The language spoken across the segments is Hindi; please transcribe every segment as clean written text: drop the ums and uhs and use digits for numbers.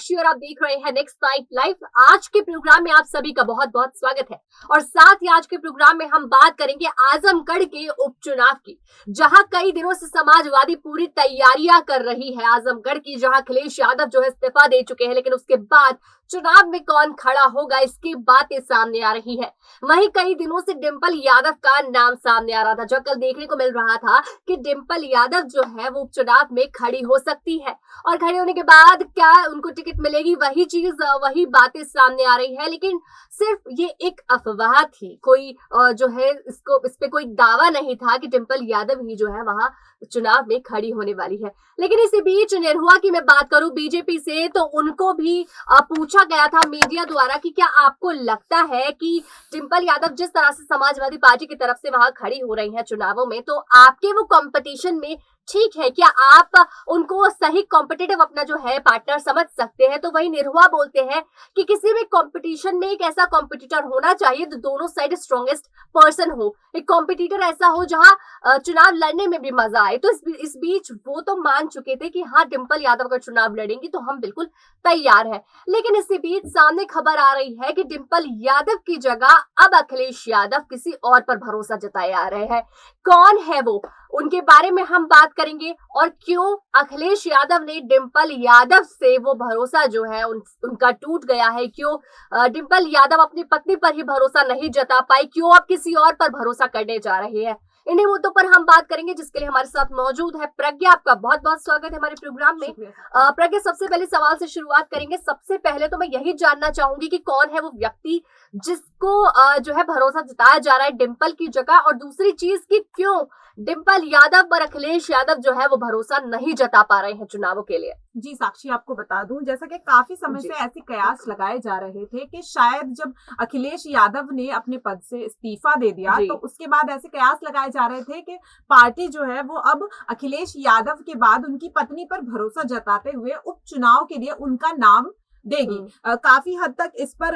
साक्षी और आप देख रहे हैं नेक्स्ट नाइट लाइव। आज के प्रोग्राम में आप सभी का बहुत बहुत स्वागत है और साथ ही आज के प्रोग्राम में हम बात करेंगे आजमगढ़ के उपचुनाव की, जहां कई दिनों से समाजवादी पूरी तैयारियां कर रही है आजमगढ़ की, जहां अखिलेश यादव जो है इस्तीफा दे चुके हैं, लेकिन उसके बाद चुनाव में कौन खड़ा होगा इसकी बातें सामने आ रही है। वहीं कई दिनों से डिंपल यादव का नाम सामने आ रहा था, जो कल देखने को मिल रहा था कि डिंपल यादव जो है वो उपचुनाव में खड़ी हो सकती है और खड़े होने के बाद क्या उनको टिकट मिलेगी, वही चीज वही बातें सामने आ रही है। लेकिन सिर्फ ये एक अफवाह थी, कोई जो है इस पे कोई दावा नहीं था कि डिंपल यादव ही जो है वहां चुनाव में खड़ी होने वाली है। लेकिन इसी बीच निरहुआ की मैं बात करूं बीजेपी से, तो उनको भी पूछा गया था मीडिया द्वारा कि क्या आपको लगता है कि डिंपल यादव जिस तरह से समाजवादी पार्टी की तरफ से वहां खड़ी हो रही है चुनावों में, तो आपके वो कंपटीशन में ठीक है, क्या आप उनको सही कॉम्पिटिटिव अपना जो है पार्टनर समझ सकते हैं? तो वही निरहुआ बोलते हैं कि किसी भी कंपटीशन में एक ऐसा कॉम्पिटिटर होना चाहिए जो दोनों साइड स्ट्रॉन्गेस्ट पर्सन हो, एक कॉम्पिटिटर ऐसा हो जहां चुनाव लड़ने में भी मजा आए। तो इस बीच वो तो मान चुके थे कि हाँ, डिंपल यादव अगर चुनाव लड़ेंगी तो हम बिल्कुल तैयार है। लेकिन इसी बीच सामने खबर आ रही है कि डिंपल यादव की जगह अब अखिलेश यादव किसी और पर भरोसा जताए आ रहे हैं। कौन है वो, उनके बारे में हम बात करेंगे और क्यों अखिलेश यादव ने डिंपल यादव से वो भरोसा जो है उनका टूट गया है, क्यों डिंपल यादव अपनी पत्नी पर ही भरोसा नहीं जता पाई, क्यों अब किसी और पर भरोसा करने जा रहे हैं। इन्हीं मुद्दों पर हम बात करेंगे, जिसके लिए हमारे साथ मौजूद है प्रज्ञा। आपका बहुत बहुत स्वागत है हमारे प्रोग्राम में। प्रज्ञा, सबसे पहले सवाल से शुरुआत करेंगे। सबसे पहले तो मैं यही जानना चाहूंगी कि कौन है वो व्यक्ति जिसको जो है भरोसा जताया जा रहा है डिंपल की जगह, और दूसरी चीज की क्यों डिंपल यादव पर अखिलेश यादव जो है वो भरोसा नहीं जता पा रहे हैं चुनावों के लिए। जी साक्षी, आपको बता दूं, जैसा कि काफी समय से ऐसे कयास लगाए जा रहे थे कि शायद जब अखिलेश यादव ने अपने पद से इस्तीफा दे दिया तो उसके बाद ऐसे कयास लगाए जा रहे थे कि पार्टी जो है वो अब अखिलेश यादव के बाद उनकी पत्नी पर भरोसा जताते हुए उपचुनाव के लिए उनका नाम देगी। काफी हद तक इस पर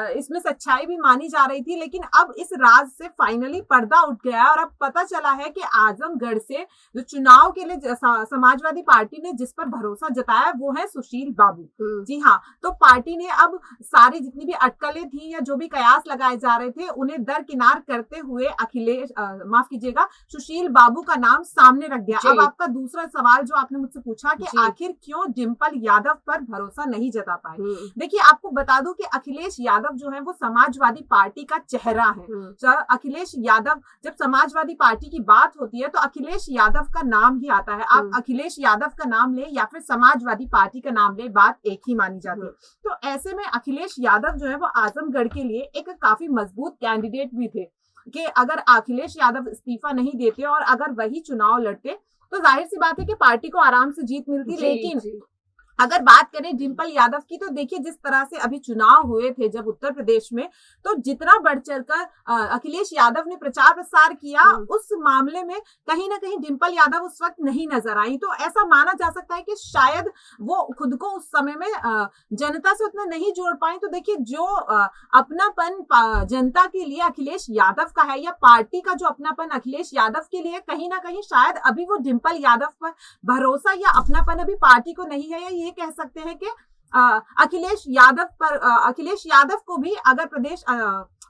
इसमें सच्चाई भी मानी जा रही थी, लेकिन अब इस राज से फाइनली पर्दा उठ गया और अब पता चला है कि आजमगढ़ से जो चुनाव के लिए समाजवादी पार्टी ने जिस पर भरोसा जताया वो है सुशील बाबू। जी हाँ, तो पार्टी ने अब सारी जितनी भी अटकलें थी या जो भी कयास लगाए जा रहे थे उन्हें दरकिनार करते हुए माफ कीजिएगा, सुशील बाबू का नाम सामने रख दिया। अब आपका दूसरा सवाल जो आपने मुझसे पूछा कि आखिर क्यों डिंपल यादव पर भरोसा नहीं जता पाए। देखिए, आपको बता दूं कि अखिलेश यादव जो है वो समाजवादी पार्टी का चेहरा है। अखिलेश यादव, जब समाजवादी पार्टी की बात होती है तो अखिलेश यादव का नाम ही आता है। आप अखिलेश यादव का नाम ले या फिर समाजवादी पार्टी का नाम ले, बात एक ही मानी जाती है। तो ऐसे में अखिलेश यादव जो है वो आजमगढ़ के लिए एक काफी मजबूत कैंडिडेट भी थे कि अगर अखिलेश यादव इस्तीफा नहीं देते और अगर वही चुनाव लड़ते तो जाहिर सी बात है कि पार्टी को आराम से जीत मिलती। लेकिन अगर बात करें डिंपल यादव की, तो देखिए जिस तरह से अभी चुनाव हुए थे जब उत्तर प्रदेश में, तो जितना बढ़ चढ़कर अखिलेश यादव ने प्रचार प्रसार किया उस मामले में कहीं ना कहीं डिंपल यादव उस वक्त नहीं नजर आई। तो ऐसा माना जा सकता है कि शायद वो खुद को उस समय में जनता से उतना नहीं जोड़ पाए। तो देखिए, जो अपनापन जनता के लिए अखिलेश यादव का है या पार्टी का जो अपनापन अखिलेश यादव के लिए, कहीं ना कहीं शायद अभी वो डिंपल यादव पर भरोसा या अपनापन अभी पार्टी को नहीं है। या ये कह सकते हैं कि अखिलेश यादव को भी अगर प्रदेश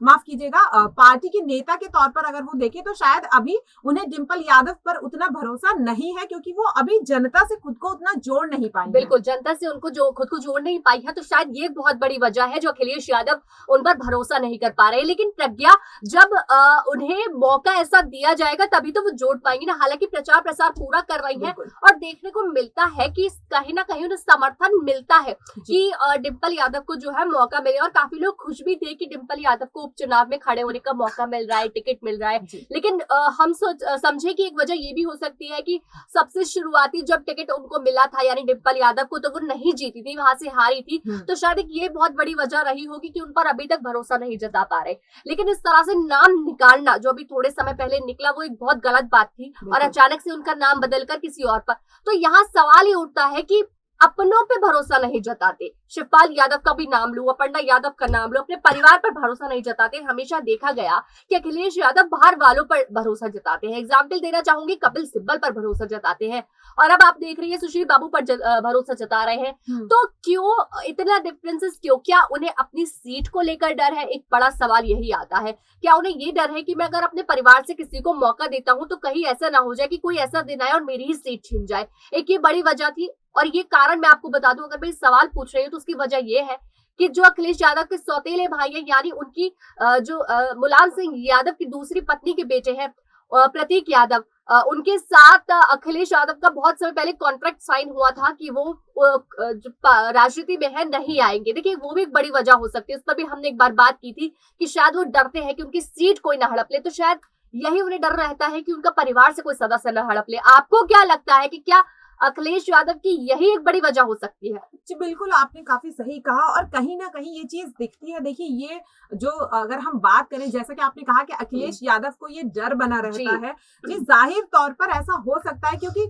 माफ कीजिएगा पार्टी के नेता के तौर पर अगर वो देखे तो शायद अभी उन्हें डिंपल यादव पर उतना भरोसा नहीं है, क्योंकि वो अभी जनता से खुद को उतना जोड़ नहीं पाई। बिल्कुल, जनता से उनको जो खुद को जोड़ नहीं पाई है, तो शायद ये बहुत बड़ी वजह है जो अखिलेश यादव उन पर भरोसा नहीं कर पा रहे। लेकिन प्रज्ञा, जब उन्हें मौका ऐसा दिया जाएगा तभी तो वो जोड़ पाएंगे ना। हालांकि प्रचार प्रसार पूरा कर रही है और देखने को मिलता है कि कहीं ना कहीं उन्हें समर्थन मिलता है कि डिंपल यादव को जो है मौका मिले, और काफी लोग खुश भी थे कि डिंपल यादव को चुनाव में खड़े होने का मौका मिल रहा है, टिकट मिल रहा है। लेकिन हम समझे कि एक वजह ये भी हो सकती है कि सबसे शुरुआती जब टिकट उनको मिला था यानी डिंपल यादव को, तो वो नहीं जीती थी, वहां से हारी थी। तो शायद ये बहुत बड़ी वजह रही होगी कि उन पर अभी तक भरोसा नहीं जता पा रहे। लेकिन इस तरह से नाम निकालना जो अभी थोड़े समय पहले निकला, वो एक बहुत गलत बात थी, और अचानक से उनका नाम बदलकर किसी और पर, तो यहाँ सवाल ये उठता है कि अपनों पे भरोसा नहीं जताते। शिवपाल यादव का भी नाम लूं, अपर्णा यादव का नाम लूं, अपने परिवार पर भरोसा नहीं जताते। हमेशा देखा गया कि अखिलेश यादव बाहर वालों पर भरोसा जताते हैं। एग्जाम्पल देना चाहूंगी, कपिल सिब्बल पर भरोसा जताते हैं और अब आप देख रही है सुशील बाबू पर भरोसा जता रहे हैं। तो क्यों इतना डिफरेंसेस क्यों? क्या उन्हें अपनी सीट को लेकर डर है? एक बड़ा सवाल यही आता है। क्या उन्हें ये डर है कि मैं अगर अपने परिवार से किसी को मौका देता हूं तो कहीं ऐसा ना हो जाए कि कोई ऐसा दिन आए और मेरी ही सीट छीन जाए? एक ये बड़ी वजह थी और ये कारण मैं आपको बता दूं, अगर मैं सवाल पूछ रही हूँ तो उसकी वजह ये है कि जो अखिलेश यादव के सौतेले भाई हैं, यानी उनकी मुलायम सिंह यादव की दूसरी पत्नी के बेटे हैं प्रतीक यादव, उनके साथ अखिलेश यादव का बहुत समय पहले कॉन्ट्रैक्ट साइन हुआ था कि वो राजनीति में है नहीं आएंगे। देखिए वो भी एक बड़ी वजह हो सकती है, उस पर भी हमने एक बार बात की थी कि शायद वो डरते हैं कि उनकी सीट कोई ना हड़प ले, तो शायद यही उन्हें डर रहता है कि उनका परिवार से कोई सदस्य न हड़प ले। आपको क्या लगता है कि क्या अखिलेश यादव की यही एक बड़ी वजह हो सकती है? जी बिल्कुल, आपने काफी सही कहा और कहीं ना कहीं ये चीज दिखती है। देखिए ये जो अगर हम बात करें, जैसा कि आपने कहा कि अखिलेश यादव को ये डर बना रहता है, जी जाहिर तौर पर ऐसा हो सकता है क्योंकि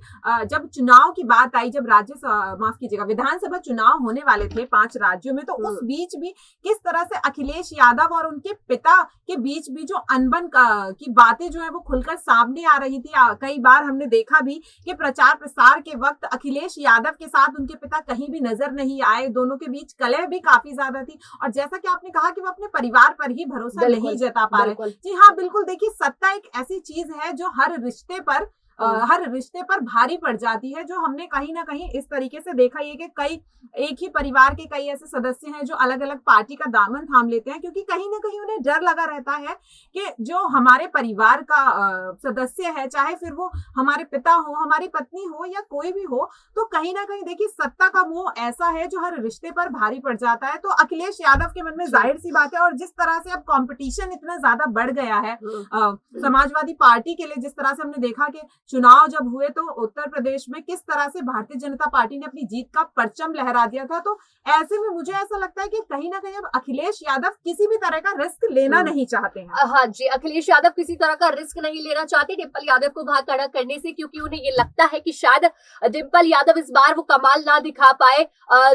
जब चुनाव की बात आई, जब माफ कीजिएगा विधानसभा चुनाव होने वाले थे 5 राज्यों में, तो उस बीच भी किस तरह से अखिलेश यादव और उनके पिता के बीच भी जो अनबन की बातें जो है वो खुलकर सामने आ रही थी। कई बार हमने देखा भी कि प्रचार प्रसार के वक्त अखिलेश यादव के साथ उनके पिता कहीं भी नजर नहीं आए, दोनों के बीच कलह भी काफी ज्यादा थी। और जैसा कि आपने कहा कि वो अपने परिवार पर ही भरोसा नहीं जता पा रहे। जी हाँ बिल्कुल, देखिए सत्ता एक ऐसी चीज है जो हर रिश्ते पर भारी पड़ जाती है, जो हमने कहीं ना कहीं इस तरीके से देखा है कि एक ही परिवार के कई ऐसे सदस्य हैं जो अलग अलग पार्टी का दामन थाम लेते हैं, क्योंकि कहीं ना कहीं उन्हें डर लगा रहता है कि जो हमारे परिवार का सदस्य है, चाहे फिर वो हमारे पिता हो, हमारी पत्नी हो या कोई भी हो, तो कहीं ना कहीं देखिए सत्ता का मोह ऐसा है जो हर रिश्ते पर भारी पड़ जाता है। तो अखिलेश यादव के मन में जाहिर सी बात है, और जिस तरह से अब कंपटीशन इतना ज्यादा बढ़ गया है समाजवादी पार्टी के लिए, जिस तरह से हमने देखा कि चुनाव जब हुए तो उत्तर प्रदेश में किस तरह से भारतीय जनता पार्टी ने अपनी जीत का परचम लहरा दिया था, तो ऐसे में मुझे ऐसा लगता है कि कहीं ना कहीं अब अखिलेश यादव किसी भी तरह का रिस्क लेना नहीं चाहते हैं। हाँ जी, अखिलेश यादव किसी तरह का रिस्क नहीं लेना चाहते डिंपल यादव को बाहर खड़ा करने से, क्योंकि उन्हें ये लगता है कि शायद डिंपल यादव इस बार वो कमाल ना दिखा पाए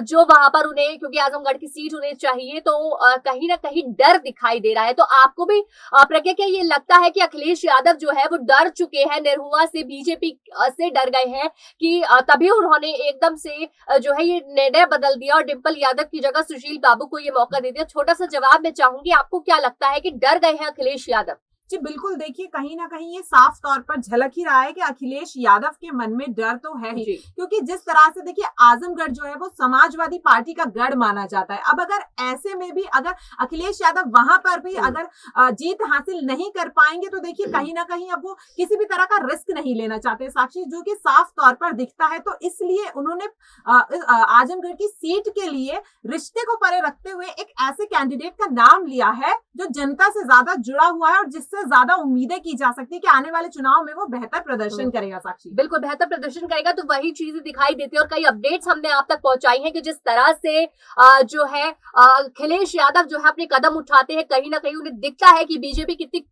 जो वहां पर उन्हें, क्योंकि आजमगढ़ की सीट उन्हें चाहिए, तो कहीं ना कहीं डर दिखाई दे रहा है। तो आपको भी प्रज्ञा क्या ये लगता है कि अखिलेश यादव जो है वो डर चुके हैं, निरहुआ से, बीजेपी से डर गए हैं कि तभी उन्होंने एकदम से जो है ये निर्णय बदल दिया और डिंपल यादव की जगह सुशील बाबू को ये मौका दे दिया? छोटा सा जवाब मैं चाहूंगी, आपको क्या लगता है कि डर गए हैं अखिलेश यादव? जी बिल्कुल, देखिए कहीं ना कहीं ये साफ तौर पर झलक ही रहा है कि अखिलेश यादव के मन में डर तो है ही, क्योंकि जिस तरह से देखिए आजमगढ़ जो है वो समाजवादी पार्टी का गढ़ माना जाता है। अब अगर ऐसे में भी अगर अखिलेश यादव वहां पर भी अगर जीत हासिल नहीं कर पाएंगे, तो देखिए कहीं ना कहीं अब वो किसी भी तरह का रिस्क नहीं लेना चाहते साक्षी, जो कि साफ तौर पर दिखता है। तो इसलिए उन्होंने आजमगढ़ की सीट के लिए रिश्ते को परे रखते हुए एक ऐसे कैंडिडेट का नाम लिया है जो जनता से ज्यादा जुड़ा हुआ है और जिससे ज्यादा उम्मीदें की जा सकती है कि आने वाले चुनाव में वो बेहतर प्रदर्शन करेगा। साक्षी बिल्कुल बेहतर प्रदर्शन करेगा, तो वही चीजें दिखाई देती है और कई अपडेट्स हमने आप तक पहुंचाई हैं कि जिस तरह से जो है अखिलेश यादव जो है अपने कदम उठाते हैं, कहीं ना कहीं उन्हें दिखता है कि बीजेपी कितनी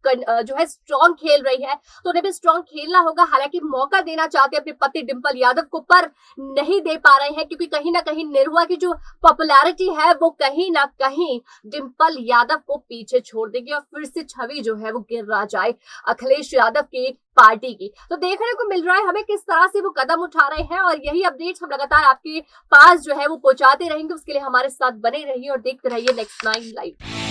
जो है स्ट्रॉन्ग खेल रही है, तो उन्हें भी स्ट्रॉन्ग खेलना होगा। हालांकि मौका देना चाहते हैं अपने पति डिंपल यादव को, पर नहीं दे पा रहे हैं, क्योंकि कहीं ना कहीं निरहुआ की जो पॉपुलैरिटी है वो कहीं ना कहीं डिंपल यादव को पीछे छोड़ देगी और फिर से छवि जो है वो गिर जाए अखिलेश यादव की पार्टी की। तो देखने को मिल रहा है हमें किस तरह से वो कदम उठा रहे हैं, और यही अपडेट्स हम लगातार आपके पास जो है वो पहुंचाते रहेंगे। उसके लिए हमारे साथ बने रहिए और देखते रहिए Next 9 लाइव।